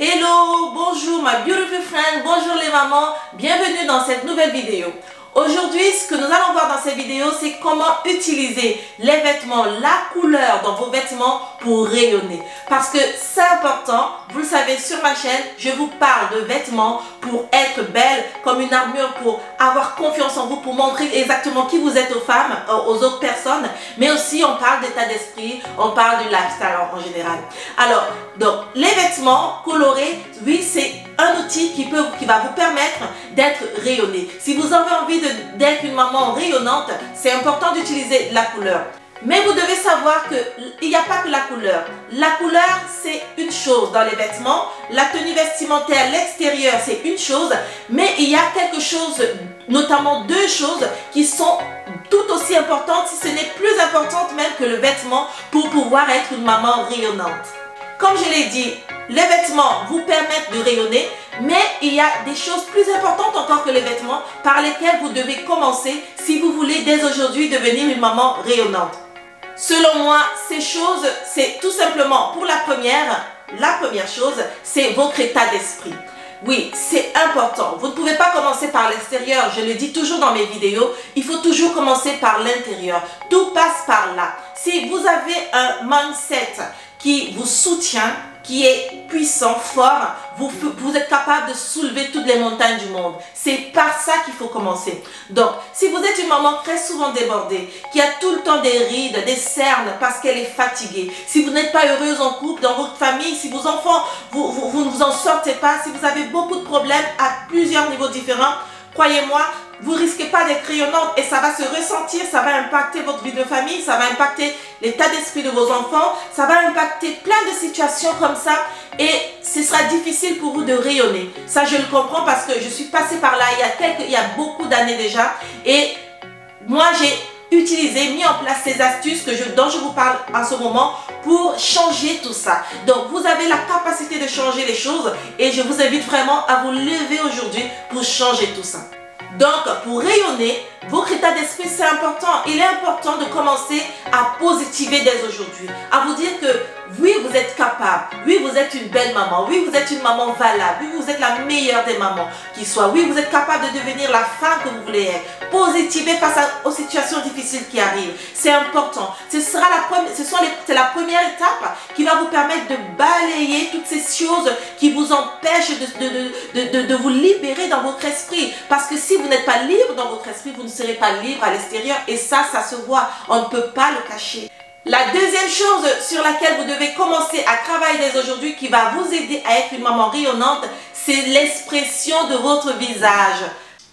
Hello, bonjour my beautiful friend, bonjour les mamans, bienvenue dans cette nouvelle vidéo. Aujourd'hui, ce que nous allons voir dans cette vidéo, c'est comment utiliser les vêtements, la couleur dans vos vêtements pour rayonner. Parce que c'est important, vous le savez, sur ma chaîne, je vous parle de vêtements pour être belle, comme une armure, pour avoir confiance en vous, pour montrer exactement qui vous êtes aux femmes, aux autres personnes. Mais aussi, on parle d'état d'esprit, on parle du lifestyle en général. Alors, donc, les vêtements colorés, oui, c'est un outil qui va vous permettre d'être rayonné. Si vous avez envie d'être une maman rayonnante, c'est important d'utiliser la couleur. Mais vous devez savoir qu'il n'y a pas que la couleur. La couleur, c'est une chose dans les vêtements. La tenue vestimentaire, l'extérieur, c'est une chose. Mais il y a quelque chose, notamment deux choses, qui sont tout aussi importantes, si ce n'est plus importante même que le vêtement, pour pouvoir être une maman rayonnante. Comme je l'ai dit, les vêtements vous permettent de rayonner, mais il y a des choses plus importantes encore que les vêtements par lesquelles vous devez commencer si vous voulez dès aujourd'hui devenir une maman rayonnante. Selon moi, ces choses, c'est tout simplement pour la première chose, c'est votre état d'esprit. Oui, c'est important. Vous ne pouvez pas commencer par l'extérieur. Je le dis toujours dans mes vidéos, il faut toujours commencer par l'intérieur. Tout passe par là. Si vous avez un mindset qui vous soutient, qui est puissant, fort, vous êtes capable de soulever toutes les montagnes du monde. C'est par ça qu'il faut commencer. Donc, si vous êtes une maman très souvent débordée, qui a tout le temps des rides, des cernes parce qu'elle est fatiguée, si vous n'êtes pas heureuse en couple, dans votre famille, si vos enfants, vous ne vous en sortez pas, si vous avez beaucoup de problèmes à plusieurs niveaux différents, croyez-moi, vous ne risquez pas d'être rayonnante et ça va se ressentir, ça va impacter votre vie de famille, ça va impacter l'état d'esprit de vos enfants, ça va impacter plein de situations comme ça et ce sera difficile pour vous de rayonner. Ça, je le comprends parce que je suis passée par là il y a beaucoup d'années déjà et moi, j'ai mis en place ces astuces dont je vous parle en ce moment pour changer tout ça. Donc, vous avez la capacité de changer les choses et je vous invite vraiment à vous lever aujourd'hui pour changer tout ça. Donc, pour rayonner, votre état d'esprit, c'est important. Il est important de commencer à positiver dès aujourd'hui. À vous dire que oui, vous êtes capable. Oui, vous êtes une belle maman. Oui, vous êtes une maman valable. Oui, vous êtes la meilleure des mamans qui soit. Oui, vous êtes capable de devenir la femme que vous voulez être. Positiver face aux situations difficiles qui arrivent. C'est important. C'est la première étape qui va vous permettre de balayer toutes ces choses qui vous empêchent de vous libérer dans votre esprit. Parce que si vous n'êtes pas libre dans votre esprit, vous ne serez pas libre à l'extérieur. Et ça se voit. On ne peut pas le cacher. La deuxième chose sur laquelle vous devez commencer à travailler dès aujourd'hui qui va vous aider à être une maman rayonnante, c'est l'expression de votre visage.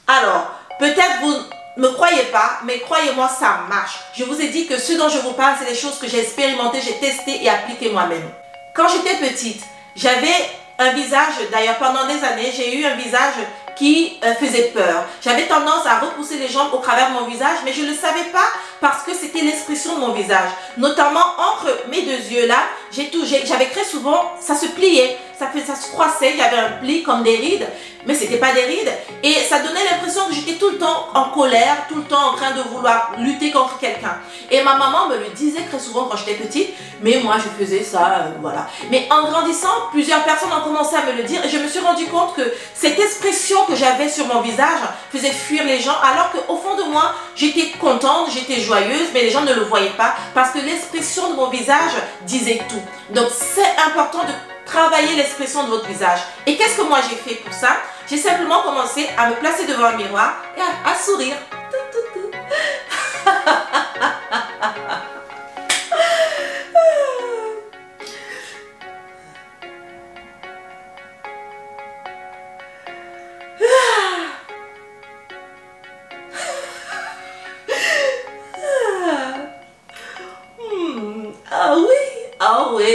Alors, peut-être vous ne me croyez pas, mais croyez-moi, ça marche. Je vous ai dit que ce dont je vous parle, c'est des choses que j'ai expérimentées, j'ai testé et appliqué moi-même. Quand j'étais petite, j'avais un visage, d'ailleurs pendant des années, j'ai eu un visage qui faisait peur. J'avais tendance à repousser les jambes au travers de mon visage, mais je ne le savais pas parce que c'était l'expression de mon visage. Notamment entre mes deux yeux là, j'avais très souvent, ça se pliait, ça se croissait, il y avait un pli comme des rides, mais ce n'était pas des rides. Et ça donnait l'impression que j'étais tout le temps en colère, tout le temps en train de vouloir lutter contre quelqu'un. Et ma maman me le disait très souvent quand j'étais petite, mais moi je faisais ça, voilà. Mais en grandissant, plusieurs personnes ont commencé à me le dire et je me suis rendu compte que cette expression que j'avais sur mon visage faisait fuir les gens, alors qu'au fond de moi, j'étais contente, j'étais joyeuse, mais les gens ne le voyaient pas parce que l'expression de mon visage disait tout. Donc c'est important de travailler l'expression de votre visage. Et qu'est-ce que moi j'ai fait pour ça? J'ai simplement commencé à me placer devant un miroir et à sourire. Ah oui,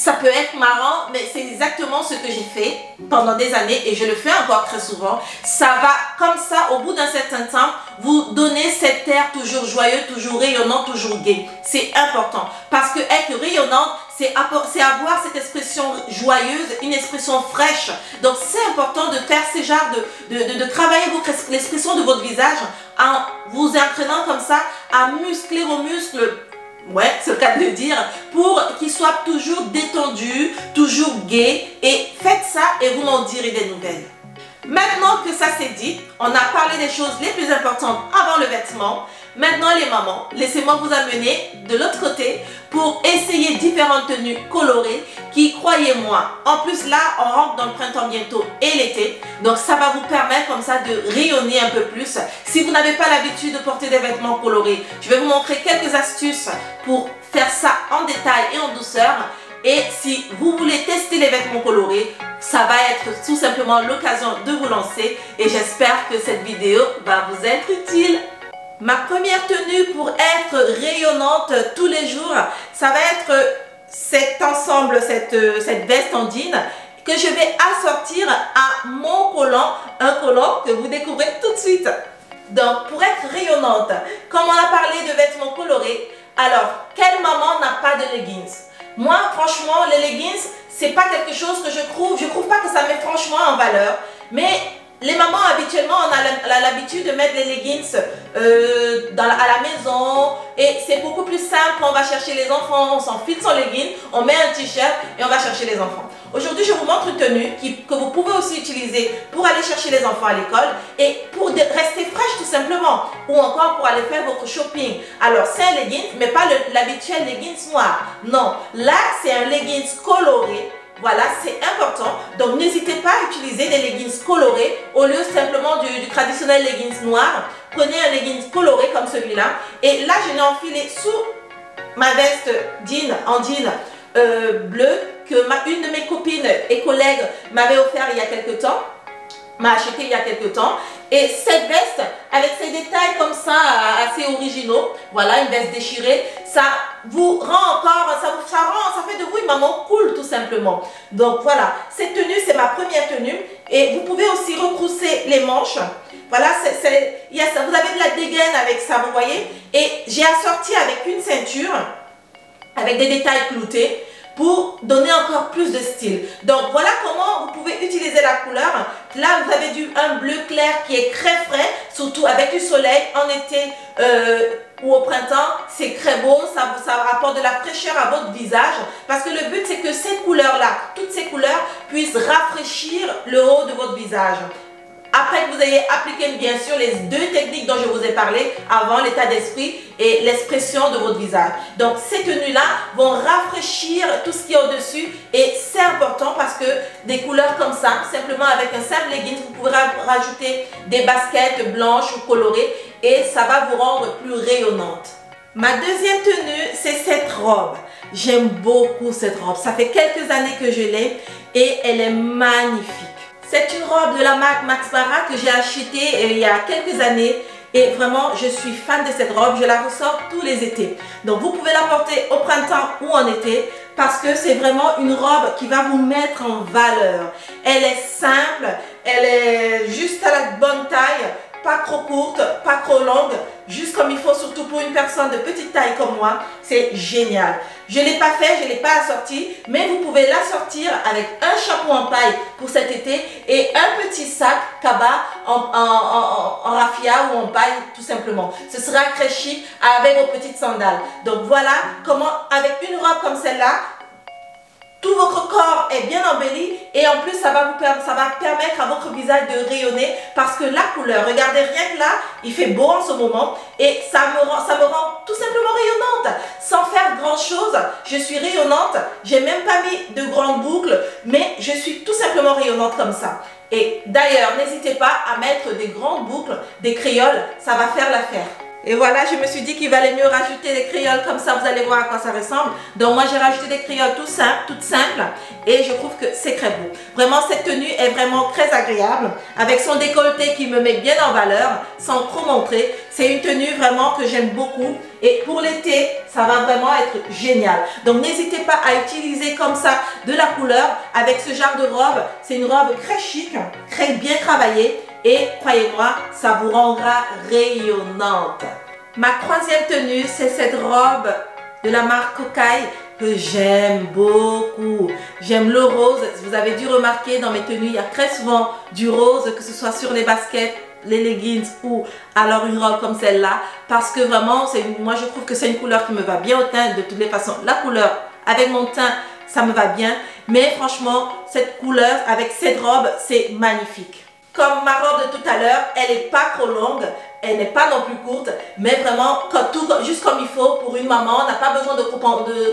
Ça peut être marrant, mais c'est exactement ce que j'ai fait pendant des années et je le fais encore très souvent. Ça va comme ça, au bout d'un certain temps, vous donner cet air toujours joyeux, toujours rayonnant, toujours gai. C'est important parce que être rayonnante, c'est avoir cette expression joyeuse, une expression fraîche. Donc c'est important de faire ces genres de travailler l'expression de votre visage en vous entraînant comme ça à muscler vos muscles Ouais, c'est le cas de le dire, pour qu'il soit toujours détendu, toujours gai. Et faites ça et vous m'en direz des nouvelles. Maintenant que ça c'est dit, on a parlé des choses les plus importantes avant le vêtement. Maintenant les mamans, laissez-moi vous amener de l'autre côté pour essayer différentes tenues colorées qui, croyez-moi, en plus là on rentre dans le printemps bientôt et l'été, donc ça va vous permettre comme ça de rayonner un peu plus. Si vous n'avez pas l'habitude de porter des vêtements colorés, je vais vous montrer quelques astuces pour faire ça en détail et en douceur. Et si vous voulez tester les vêtements colorés, ça va être tout simplement l'occasion de vous lancer et j'espère que cette vidéo va vous être utile. Ma première tenue pour être rayonnante tous les jours, ça va être cet ensemble, cette veste en jean que je vais assortir à mon collant, un collant que vous découvrez tout de suite. Donc pour être rayonnante, comme on a parlé de vêtements colorés, alors quelle maman n'a pas de leggings? Moi, franchement, les leggings, c'est pas quelque chose que je trouve pas que ça met franchement en valeur. Mais les mamans, habituellement, on a l'habitude de mettre les leggings à la maison. Et c'est beaucoup plus simple quand on va chercher les enfants. On s'enfile son legging, on met un t-shirt et on va chercher les enfants. Aujourd'hui, je vous montre une tenue que vous pouvez aussi utiliser pour aller chercher les enfants à l'école et pour rester fraîche tout simplement. Ou encore pour aller faire votre shopping. Alors, c'est un legging, mais pas l'habituel leggings noir. Non, là, c'est un leggings coloré. Voilà, c'est important. Donc, n'hésitez pas à utiliser des leggings colorés au lieu simplement du traditionnel leggings noir. Prenez un leggings coloré comme celui-là. Et là, je l'ai enfilé sous ma veste en jean bleu que une de mes copines et collègues m'avait offert il y a quelques temps. M'a acheté il y a quelques temps. Et cette veste, avec ces détails comme ça, assez originaux, voilà, une veste déchirée, ça vous rend encore, ça fait de vous une maman cool tout simplement. Donc voilà, cette tenue, c'est ma première tenue. Et vous pouvez aussi retrousser les manches. Voilà, vous avez de la dégaine avec ça, vous voyez. Et j'ai assorti avec une ceinture, avec des détails cloutés, pour donner encore plus de style. Donc voilà comment vous pouvez utiliser la couleur. Là vous avez un bleu clair qui est très frais, surtout avec du soleil en été ou au printemps, c'est très beau, ça apporte de la fraîcheur à votre visage parce que le but c'est que ces couleurs là, toutes ces couleurs puissent rafraîchir le haut de votre visage. Après que vous ayez appliqué bien sûr les deux techniques dont je vous ai parlé avant, l'état d'esprit et l'expression de votre visage. Donc ces tenues-là vont rafraîchir tout ce qui est au-dessus et c'est important parce que des couleurs comme ça, simplement avec un simple legging, vous pouvez rajouter des baskets blanches ou colorées et ça va vous rendre plus rayonnante. Ma deuxième tenue, c'est cette robe. J'aime beaucoup cette robe. Ça fait quelques années que je l'ai et elle est magnifique. C'est une robe de la marque Max Mara que j'ai achetée il y a quelques années et vraiment je suis fan de cette robe, je la ressors tous les étés. Donc vous pouvez la porter au printemps ou en été parce que c'est vraiment une robe qui va vous mettre en valeur. Elle est simple, elle est juste à la bonne taille, pas trop courte, pas trop longue, juste comme il faut, surtout pour une personne de petite taille comme moi. C'est génial. Je ne l'ai pas fait, je ne l'ai pas assorti, mais vous pouvez l'assortir avec un chapeau en paille pour cet été et un petit sac cabas en raffia ou en paille tout simplement. Ce sera très chic avec vos petites sandales. Donc voilà comment avec une robe comme celle-là, tout votre corps est bien embelli et en plus ça va permettre à votre visage de rayonner parce que la couleur, regardez rien que là, il fait beau en ce moment et ça me rend tout simplement rayonnante. Sans faire grand chose, je suis rayonnante, j'ai même pas mis de grandes boucles mais je suis tout simplement rayonnante comme ça. Et d'ailleurs, n'hésitez pas à mettre des grandes boucles, des créoles, ça va faire l'affaire. Et voilà, je me suis dit qu'il valait mieux rajouter des créoles comme ça, vous allez voir à quoi ça ressemble. Donc moi j'ai rajouté des créoles toutes simples et je trouve que c'est très beau. Vraiment cette tenue est vraiment très agréable avec son décolleté qui me met bien en valeur sans trop montrer. C'est une tenue vraiment que j'aime beaucoup et pour l'été ça va vraiment être génial. Donc n'hésitez pas à utiliser comme ça de la couleur avec ce genre de robe. C'est une robe très chic, très bien travaillée. Et croyez-moi, ça vous rendra rayonnante. Ma troisième tenue, c'est cette robe de la marque Kokai que j'aime beaucoup. J'aime le rose. Vous avez dû remarquer dans mes tenues, il y a très souvent du rose, que ce soit sur les baskets les leggings ou alors une robe comme celle-là, parce que vraiment, moi je trouve que c'est une couleur qui me va bien au teint. De toutes les façons, la couleur avec mon teint, ça me va bien. Mais franchement, cette couleur avec cette robe, c'est magnifique. Comme ma robe de tout à l'heure, elle n'est pas trop longue, elle n'est pas non plus courte, mais vraiment juste comme il faut pour une maman. On n'a pas besoin de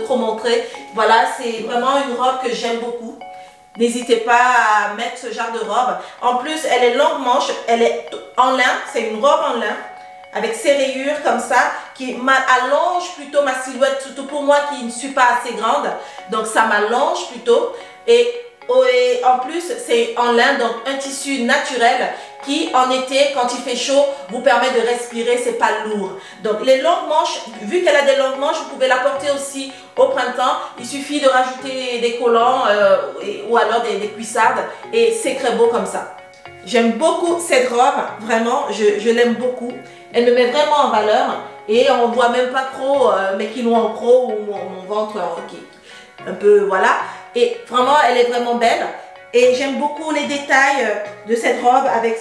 trop montrer. Voilà, c'est vraiment une robe que j'aime beaucoup. N'hésitez pas à mettre ce genre de robe. En plus, elle est longue manche, elle est en lin, c'est une robe en lin avec ses rayures comme ça qui allonge plutôt ma silhouette, surtout pour moi qui ne suis pas assez grande. Donc ça m'allonge plutôt et en plus c'est en lin, donc un tissu naturel qui en été quand il fait chaud vous permet de respirer, c'est pas lourd. Donc les longues manches, vu qu'elle a des longues manches, vous pouvez la porter aussi au printemps. Il suffit de rajouter des collants ou alors des cuissardes et c'est très beau comme ça. J'aime beaucoup cette robe, vraiment, je l'aime beaucoup. Elle me met vraiment en valeur et on voit même pas trop mes kilos en gros ou mon ventre un peu, voilà. Et vraiment, elle est vraiment belle. Et j'aime beaucoup les détails de cette robe avec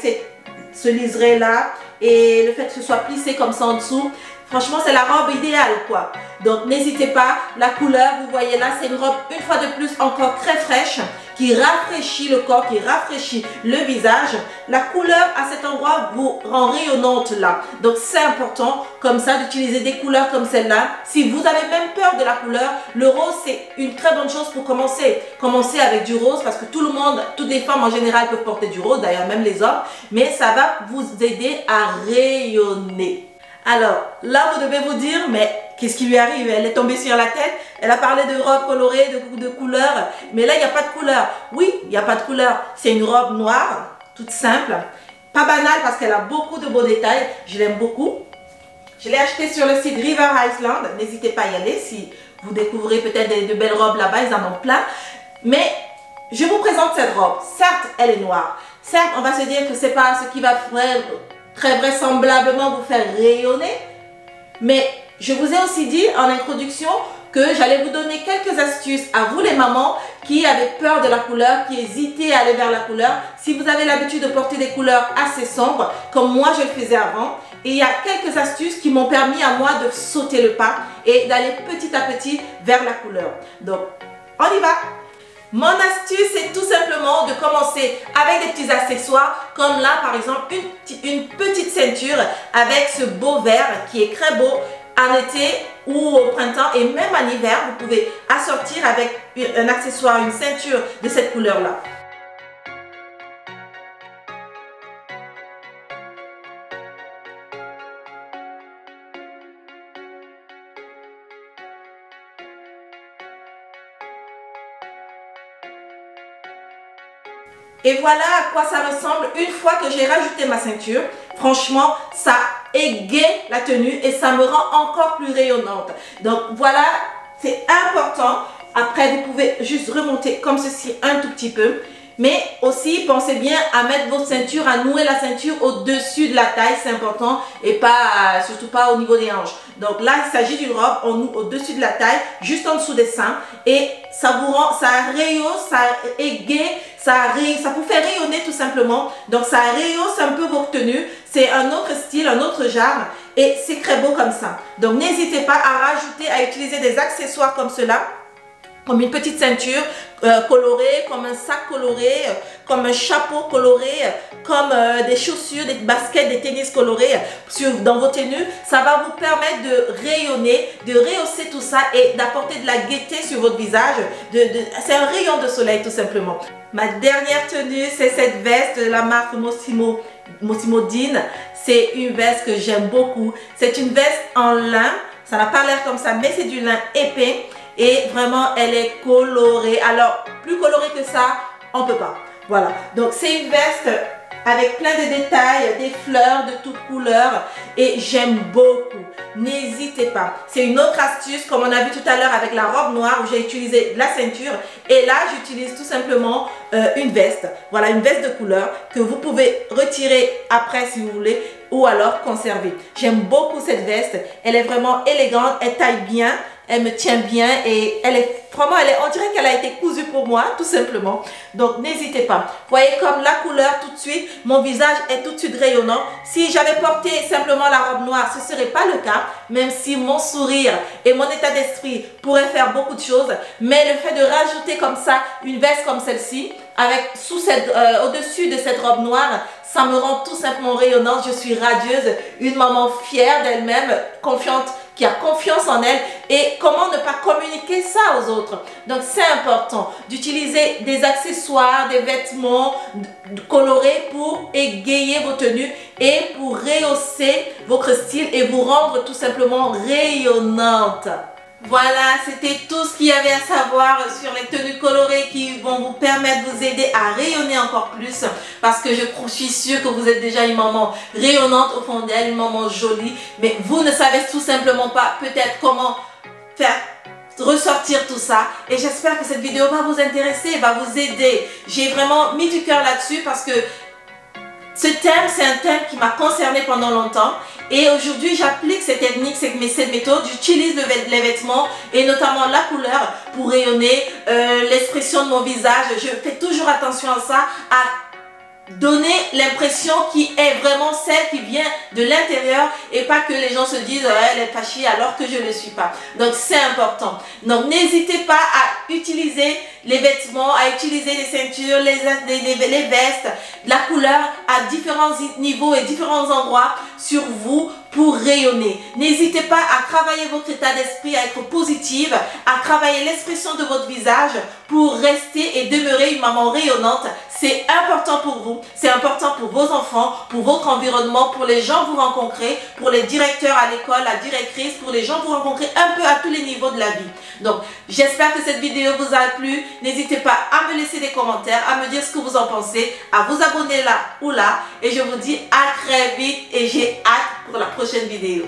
ce liseré là et le fait que ce soit plissé comme ça en dessous. Franchement, c'est la robe idéale quoi. Donc n'hésitez pas, la couleur, vous voyez là, c'est une robe une fois de plus encore très fraîche qui rafraîchit le corps, qui rafraîchit le visage. La couleur à cet endroit vous rend rayonnante là. Donc c'est important comme ça d'utiliser des couleurs comme celle-là. Si vous avez même peur de la couleur, le rose c'est une très bonne chose pour commencer. Commencez avec du rose parce que tout le monde, toutes les femmes en général peuvent porter du rose, d'ailleurs même les hommes. Mais ça va vous aider à rayonner. Alors là vous devez vous dire mais qu'est-ce qui lui arrive? Elle est tombée sur la tête, elle a parlé de robe colorée, de couleurs, mais là il n'y a pas de couleur. Oui, il n'y a pas de couleur, c'est une robe noire, toute simple, pas banale parce qu'elle a beaucoup de beaux détails, je l'aime beaucoup. Je l'ai achetée sur le site River Island, n'hésitez pas à y aller si vous découvrez peut-être de belles robes là-bas, ils en ont plein. Mais je vous présente cette robe, certes elle est noire, certes on va se dire que c'est pas ce qui va très vraisemblablement vous faire rayonner, mais je vous ai aussi dit en introduction que j'allais vous donner quelques astuces à vous les mamans qui avaient peur de la couleur, qui hésitaient à aller vers la couleur. Si vous avez l'habitude de porter des couleurs assez sombres, comme moi je le faisais avant, et il y a quelques astuces qui m'ont permis à moi de sauter le pas et d'aller petit à petit vers la couleur. Donc, on y va! Mon astuce, c'est tout simplement de commencer avec des petits accessoires, comme là par exemple une petite ceinture avec ce beau vert qui est très beau en été ou au printemps et même en hiver. Vous pouvez assortir avec un accessoire, une ceinture de cette couleur-là. Et voilà à quoi ça ressemble une fois que j'ai rajouté ma ceinture. Franchement, ça égaye la tenue et ça me rend encore plus rayonnante. Donc voilà, c'est important. Après, vous pouvez juste remonter comme ceci un tout petit peu. Mais aussi, pensez bien à mettre votre ceinture, à nouer la ceinture au-dessus de la taille, c'est important, et pas, surtout pas au niveau des hanches. Donc là, il s'agit d'une robe, on noue au-dessus de la taille, juste en dessous des seins, et ça vous rend, ça rayonne, ça égaye, ça vous fait rayonner tout simplement. Donc ça rayonne un peu votre tenue, c'est un autre style, un autre genre, et c'est très beau comme ça. Donc n'hésitez pas à rajouter, à utiliser des accessoires comme cela, comme une petite ceinture colorée, comme un sac coloré, comme un chapeau coloré, comme des chaussures, des baskets, des tennis colorés dans vos tenues. Ça va vous permettre de rayonner, de rehausser tout ça et d'apporter de la gaieté sur votre visage. C'est un rayon de soleil tout simplement. Ma dernière tenue, c'est cette veste de la marque Mossimo Dean. C'est une veste que j'aime beaucoup. C'est une veste en lin. Ça n'a pas l'air comme ça, mais c'est du lin épais. Et vraiment, elle est colorée. Alors, plus colorée que ça, on peut pas. Voilà. Donc, c'est une veste avec plein de détails, des fleurs de toutes couleurs. Et j'aime beaucoup. N'hésitez pas. C'est une autre astuce, comme on a vu tout à l'heure avec la robe noire, où j'ai utilisé la ceinture. Et là, j'utilise tout simplement une veste. Voilà, une veste de couleur que vous pouvez retirer après si vous voulez. Ou alors conserver. J'aime beaucoup cette veste. Elle est vraiment élégante. Elle taille bien. elle me tient bien et elle est vraiment, on dirait qu'elle a été cousue pour moi, tout simplement. Donc, n'hésitez pas. Vous voyez comme la couleur, tout de suite, mon visage est tout de suite rayonnant. Si j'avais porté simplement la robe noire, ce ne serait pas le cas, même si mon sourire et mon état d'esprit pourraient faire beaucoup de choses. Mais le fait de rajouter comme ça une veste comme celle-ci, avec au-dessus de cette robe noire, ça me rend tout simplement rayonnante. Je suis radieuse, une maman fière d'elle-même, confiante, qui a confiance en elle. Et comment ne pas communiquer ça aux autres? Donc c'est important d'utiliser des accessoires, des vêtements colorés pour égayer vos tenues et pour rehausser votre style et vous rendre tout simplement rayonnante. Voilà, c'était tout ce qu'il y avait à savoir sur les tenues colorées qui vont vous permettre de vous aider à rayonner encore plus, parce que je suis sûre que vous êtes déjà une maman rayonnante au fond d'elle, une maman jolie, mais vous ne savez tout simplement pas peut-être comment faire ressortir tout ça. Et j'espère que cette vidéo va vous intéresser, va vous aider. J'ai vraiment mis du cœur là-dessus parce que ce thème, c'est un thème qui m'a concernée pendant longtemps. Et aujourd'hui, j'applique cette technique, cette méthode. J'utilise les vêtements et notamment la couleur pour rayonner l'expression de mon visage. Je fais toujours attention à ça, à donner l'impression qui est vraiment celle qui vient de l'intérieur et pas que les gens se disent elle est fâchée alors que je ne le suis pas. Donc c'est important. Donc n'hésitez pas à utiliser les vêtements, à utiliser les ceintures, les vestes, la couleur à différents niveaux et différents endroits sur vous pour rayonner. N'hésitez pas à travailler votre état d'esprit, à être positive, à travailler l'expression de votre visage pour rester et demeurer une maman rayonnante. C'est important pour vous, c'est important pour vos enfants, pour votre environnement, pour les gens que vous rencontrez, pour les directeurs à l'école, la directrice, pour les gens que vous rencontrez un peu à tous les niveaux de la vie. Donc, j'espère que cette vidéo vous a plu. N'hésitez pas à me laisser des commentaires, à me dire ce que vous en pensez, à vous abonner là ou là. Et je vous dis à très vite et j'ai hâte pour la prochaine vidéo.